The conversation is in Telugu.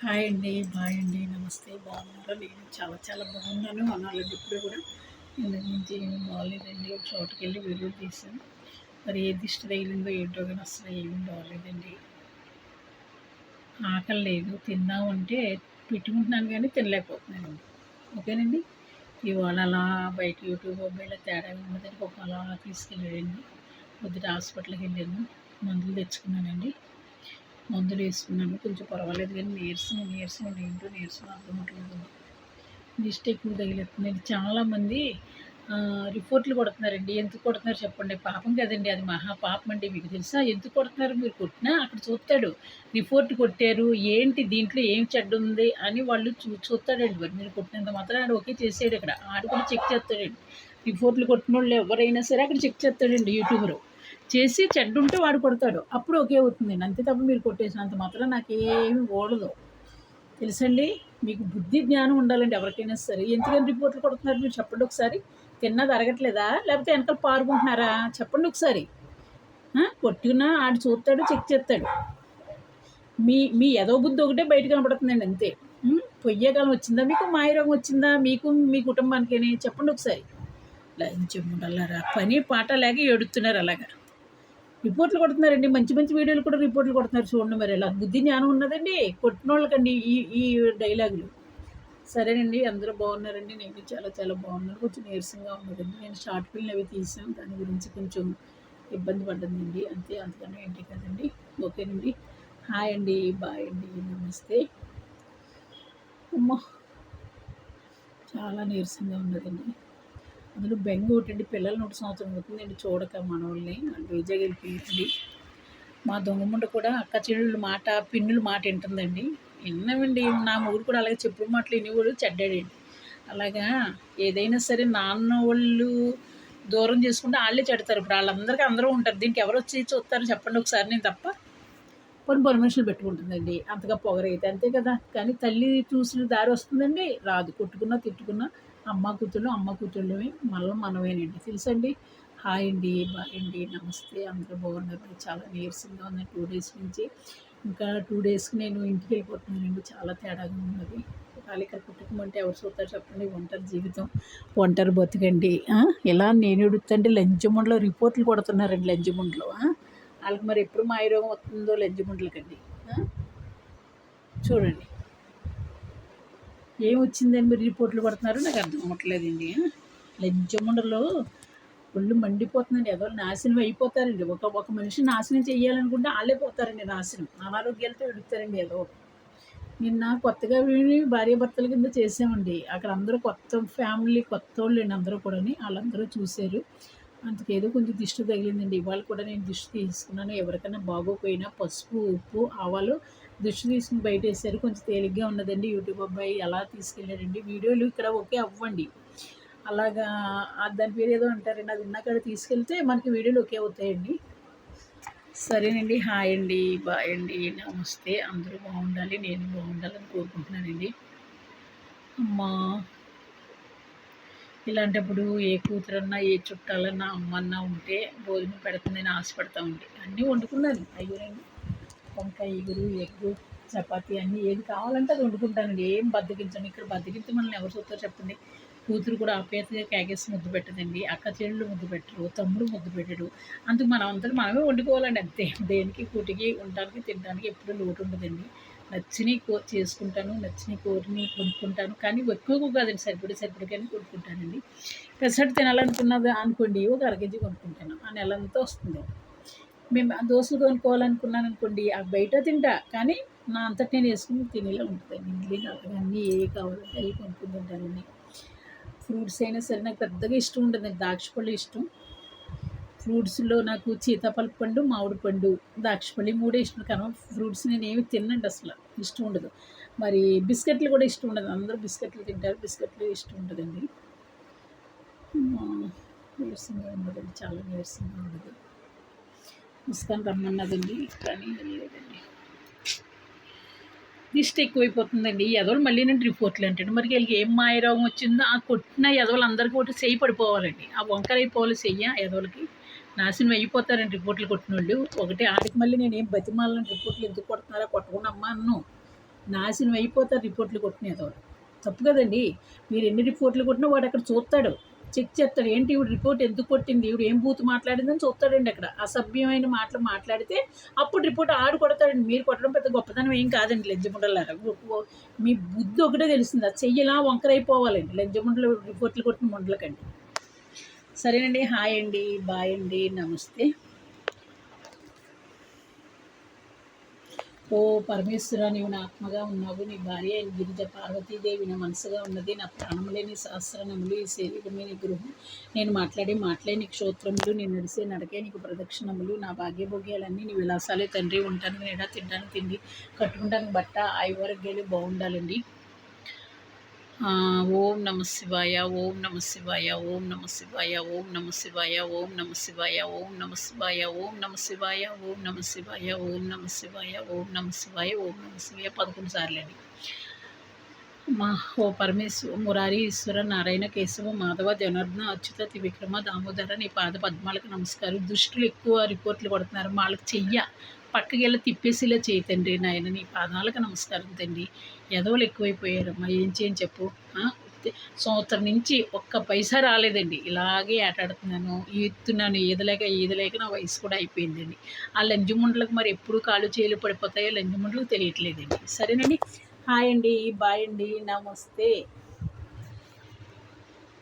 హాయ్ అండి, బాయ్ అండి, నమస్తే. బాగున్నారా? నేను చాలా చాలా బాగున్నాను అనాలండి. ఇప్పుడు కూడా నిన్నటి నుంచి ఏమీ బాగాలేదండి. ఒక చోటుకి వెళ్ళి వీడియో తీసాను. మరి ఏ దిష్టి తగిలిందో ఏంటో కానీ అసలు ఏమీ బాగాలేదండి. ఆకలి లేదు, తిందామంటే పెట్టుకుంటున్నాను కానీ తినలేకపోతున్నానండి. ఓకేనండి. ఇవాళ అలా బయట యూట్యూబ్ మొబైల్లో తేడా ఉన్నదని ఒక అలా తీసుకెళ్ళాడండి. పొద్దుట హాస్పిటల్కి వెళ్ళాను, మందులు తెచ్చుకున్నానండి. మందులు వేసుకున్నాను, కొంచెం పర్వాలేదు కానీ నీరసం ఏంటో నీరసం అర్థమవుతుంది. దిష్టి ఎక్కువ తగిలేస్తుందండి. చాలామంది రిపోర్ట్లు కొడుతున్నారండి. ఎందుకు కొడుతున్నారు చెప్పండి? పాపం కదండి, అది మహా పాపం అండి. మీకు తెలుసా ఎందుకు కొడుతున్నారు? మీరు కొట్టినా అక్కడ చూస్తాడు, రిపోర్ట్ కొట్టారు ఏంటి, దీంట్లో ఏం చెడ్డ ఉంది అని వాళ్ళు చూస్తాడండి. మరి మీరు కొట్టినంత మాత్రం ఆడు ఓకే చేసాడు. ఇక్కడ ఆడు కూడా చెక్ చేస్తాడండి. రిపోర్ట్లు కొట్టిన వాళ్ళు ఎవరైనా సరే అక్కడ చెక్ చేస్తాడండి యూట్యూబ్లో. చేసి చెడ్డ ఉంటే వాడు కొడతాడు, అప్పుడు ఓకే అవుతుందండి. అంతే తప్ప మీరు కొట్టేసినంత మాత్రం నాకేమి ఓడదు. తెలుసండి, మీకు బుద్ధి జ్ఞానం ఉండాలండి ఎవరికైనా సరే. ఎందుకని రిపోర్ట్లు కొడుతున్నారు మీరు చెప్పండి ఒకసారి? తిన్నది అరగట్లేదా, లేకపోతే వెనకాల పారుకుంటున్నారా? చెప్పండి ఒకసారి. కొట్టుకున్నా ఆడు చూస్తాడు, చెక్ చేస్తాడు. మీ మీ ఎదో బుద్ధి ఒకటే బయట కనపడుతుందండి అంతే. పొయ్యేకాలం వచ్చిందా మీకు? మాయరోగం వచ్చిందా మీకు, మీ కుటుంబానికని? చెప్పండి ఒకసారి. లంచం ఉండాలరా, పని పాట లేక ఏడుతున్నారు అలాగా. రిపోర్ట్లు కొడుతున్నారండి, మంచి మంచి వీడియోలు కూడా రిపోర్ట్లు కొడుతున్నారు. చూడండి మరి ఎలా బుద్ధి జ్ఞానం ఉన్నదండి కొట్టిన వాళ్ళకండి ఈ ఈ డైలాగులు. సరేనండి, అందరూ బాగున్నారండి. నేను చాలా చాలా బాగున్నాను. కొంచెం నీరసంగా ఉన్నదండి. నేను షార్ట్ ఫిల్మ్ అవి తీసాను, దాని గురించి కొంచెం ఇబ్బంది పడ్డదండి అంతే, అంతకన్నా ఏంటి కదండి. ఓకేనండి. హాయ్ అండి, బాయ్ అండి, నమస్తే. అమ్మ, చాలా నీరసంగా ఉన్నదండి. అందులో బెంగ ఒకటండి, పిల్లలు 1 సంవత్సరం అవుతుందండి చూడక మనోళ్ళని. వైజాగ్ వెళ్ళిపోయిందండి. మా దొంగముండ కూడా అక్క చెల్లెళ్ళ మాట, పిన్నుల మాట వింటుందండి. విన్నామండి, నా మొగుడు కూడా అలాగే చెప్పుడు మాటలు వినేవాడు, చెడ్డాడండి. అలాగా ఏదైనా సరే నాన్న వాళ్ళు దూరం చేసుకుంటే వాళ్ళే చెడతారు. ఇప్పుడు వాళ్ళందరికీ అందరూ ఉంటారు, దీనికి ఎవరు వచ్చి చూస్తారు చెప్పండి ఒకసారి? నేను తప్ప కొన్ని పర్మిషన్లు పెట్టుకుంటుందండి, అంతగా పొగరైతే అంతే కదా. కానీ తల్లి చూసిన దారి వస్తుందండి, రాదు. కొట్టుకున్నా తిట్టుకున్నా అమ్మ కూతుళ్ళమే, మళ్ళీ మనమేనండి. తెలుసండి. హాయ్ అండి, బాయ్ అండి, నమస్తే. అందరూ బాగున్నారు. చాలా నీరసంగా ఉంది 2 డేస్ నుంచి. ఇంకా 2 డేస్కి నేను ఇంటికి వెళ్ళిపోతున్నానండి. చాలా తేడాగా ఉన్నది. ఇక్కడ కుటుంబం అంటే ఎవరు చూస్తారు చెప్పండి? ఒంటరి జీవితం, ఒంటరి బతుకండి. ఇలా నేను ఎడుతుంటే లంచముండలో రిపోర్ట్లు కొడుతున్నారండి. లంచముండలో వాళ్ళకి మరి ఎప్పుడు మాయరోగం వస్తుందో లంచముండలకండి. చూడండి ఏమొచ్చిందని మీరు రిపోర్ట్లు కొడుతున్నారో నాకు అర్థం అవ్వట్లేదండి. లంచముండలో ఒళ్ళు మండిపోతుందండి. ఎవరు నాశనం అయిపోతారండి. ఒక మనిషి నాశనం చేయాలనుకుంటే వాళ్ళే పోతారండి నాశనం. అనారోగ్యాలతో ఎడుతారండి ఏదో. నిన్న కొత్తగా విని భార్యాభర్తల కింద చేసామండి. అక్కడ అందరూ కొత్త ఫ్యామిలీ, కొత్త వాళ్ళండి అందరూ కూడా. వాళ్ళందరూ చూశారు. అంతకేదో కొంచెం దిష్టి తగిలిందండి. ఇవాళ కూడా నేను దిష్టి తీసుకున్నాను. ఎవరికైనా బాగోపోయినా పసుపు, ఉప్పు, ఆవాలు దిష్టి తీసుకుని బయట వేసారు. కొంచెం తేలిగ్గా ఉన్నదండి. యూట్యూబ్ అబ్బాయి ఎలా తీసుకెళ్ళాడండి. వీడియోలు ఇక్కడ ఓకే అవ్వండి. అలాగా దాని పేరు ఏదో అంటారండి, అది ఉన్నాక తీసుకెళ్తే మనకి వీడియోలు ఓకే అవుతాయండి. సరేనండి. హాయ్ అండి, బాయ్ అండి, నమస్తే. అందరూ బాగుండాలి, నేను బాగుండాలని కోరుకుంటున్నానండి. అమ్మా, ఇలాంటప్పుడు ఏ కూతురన్నా, ఏ చుట్టాలన్నా, అమ్మన్నా ఉంటే భోజనం పెడుతుందని ఆశపడతామండి. అన్నీ వండుకున్నాను. అయ్యోనండి, వంకాయ ఎగురు, ఎగ్గు, చపాతీ అన్నీ ఏది కావాలంటే అది వండుకుంటానండి. ఏం బద్దకించండి. ఇక్కడ బద్దకించి మనల్ని ఎవరు చూస్తారు చెప్పండి? కూతురు కూడా ఆప్యాయతగా క్యాగేసి ముద్దు పెట్టదండి. అక్క చెల్లెళ్ళు ముద్దు పెట్టరు, తమ్ముడు ముద్దు పెట్టడు. అందుకు మనం అంతా మనమే వండుకోవాలండి అంతే. దేనికి కూటికి ఉండడానికి తినడానికి ఎప్పుడు లోటు ఉండదండి. నచ్చినవి చేసుకుంటాను, నచ్చినవి కోరిని కొనుక్కుంటాను. కానీ ఎక్కువ కాదండి, సరిపడి కానీ కొనుక్కుంటానండి. పెసరట్టు తినాలనుకున్నది అనుకోండి, ఒక 1/2 కేజీ కొనుక్కుంటాను. ఆ నెలంతా వస్తుంది. మేము దోశలు కొనుక్కోవాలనుకున్నాను అనుకోండి, అవి బయట తింటా, కానీ నా అంతటి నేను వేసుకుని తినేలా ఉంటుందండి. ఇడ్లీ అన్నీ ఏ కావాలంటే అవి కొనుక్కొని తింటానండి. ఫ్రూట్స్ అయినా సరే నాకు పెద్దగా ఇష్టం ఉండదండి. ద్రాక్షపళ్ళు ఇష్టం. ఫ్రూట్స్లో నాకు సీతాఫల పండు, మామిడి పండు, ద్రాక్షపళ్ళు 3 ఇష్టం. కానీ ఫ్రూట్స్ నేను ఏమి తినండి, అసలు ఇష్టం ఉండదు. మరి బిస్కెట్లు కూడా ఇష్టం ఉండదు. అందరూ బిస్కెట్లు తింటారు, బిస్కెట్లు ఇష్టం ఉండదండి. నీరసంగా ఉండదండి, చాలా నీరసంగా ఉండదు. ముస్కాన్ రమ్మన్నదండి, కానీ వెళ్ళలేదండి. దిష్టి ఎక్కువైపోతుందండి. ఎదవలు మళ్ళీ నేను రిపోర్ట్లు అంటాడు. మరి వీళ్ళకి ఏం మాయరోగం వచ్చిందో ఆ కొట్టిన ఎదవలు అందరికీ ఒకటి చెయ్యి పడిపోవాలండి. ఆ వంకరైపోవాలి చెయ్య ఎదవలకి. నాశనం అయిపోతారండి రిపోర్ట్లు కొట్టిన వాళ్ళు. ఒకటి ఆడికి మళ్ళీ నేను ఏం బతిమాలను, రిపోర్ట్లు ఎందుకు కొడుతున్నారా, కొట్టకుండా అమ్మా అన్ను. నాశనం అయిపోతారు రిపోర్ట్లు కొట్టినేదో. తప్పు కదండి. మీరు ఎన్ని రిపోర్ట్లు కొట్టినా వాడు అక్కడ చూస్తాడు, చెక్ చేస్తాడు. ఏంటి ఈవిడ రిపోర్ట్ ఎందుకు కొట్టింది, ఈవిడ ఏం బూత్ మాట్లాడిందని చూస్తాడండి. అక్కడ అసభ్యమైన మాటలు మాట్లాడితే అప్పుడు రిపోర్ట్ ఆడు కొడతాడండి. మీరు కొట్టడం పెద్ద గొప్పతనం ఏం కాదండి లంజముండలారా. మీ బుద్ధి ఒకటే తెలిసింది, ఆ చెయ్యలా వంకరైపోవాలండి లంజముండలు రిపోర్ట్లు కొట్టిన ముండలకండి. సరేనండి. హాయ్ అండి, బాయ్ అండి, నమస్తే. ఓ పరమేశ్వర, నీవు నా ఆత్మగా ఉన్నావు, నీ భార్య అయిన గిరిజ పార్వతీదేవి నా మనసుగా ఉన్నది, నా ప్రాణములే నీ సహస్రనములు, ఈ శరీరమే నీ గృహం, నేను మాట్లాడే మాటలే నీకు క్షోత్రములు, నేను నడిసే నడకే నీకు ప్రదక్షిణములు, నా భాగ్యభోగ్యాలన్నీ నీ విలాసాలే తండ్రి. ఉంటాను నేడా, తింటాను తిండి, కట్టుకుంటాను బట్ట, ఆయువర్గాలు బాగుండాలండి. ఓం నమ శివాయ, ఓం నమ శివాయ, ఓం నమ శివాయ, ఓం నమ శివాయ, ఓం నమ శివాయ, ఓం నమ శివాయ, ఓం నమ శివాయ, ఓం నమ శివాయ, ఓం నమ శివాయ, ఓం నమ శివాయ, ఓం నమ శివాయ 11 సార్లండి. ఓ పరమేశ్వర, మురారి, ఈశ్వర, నారాయణ, కేశవ, మాధవ, జనార్దన, అచ్యుత, త్రివిక్రమ, దామోదర, నీ పాద పద్మాలకు నమస్కారం. దుష్టులు ఎక్కువ రిపోర్ట్లు కొడుతున్నారు, వాళ్ళకి చెయ్య పక్కకి వెళ్ళి తిప్పేసిలా చేయి తండ్రి. నాయన నీ పాదాలకు నమస్కారం తండ్రి. ఎదవలు ఎక్కువైపోయారమ్మా, ఏం చేయని చెప్పు. సంవత్సరం నుంచి ఒక్క పైసా రాలేదండి. ఇలాగే ఆటాడుతున్నాను, ఈదుతున్నాను, ఈదలేక నా వయసు కూడా అయిపోయిందండి. ఆ లంజముండలకు మరి ఎప్పుడు కాళ్ళు చేలు పడిపోతాయో లంజముండలకు తెలియట్లేదండి. సరేనండి. హాయ్ అండి, బాయ్ అండి, నమస్తే.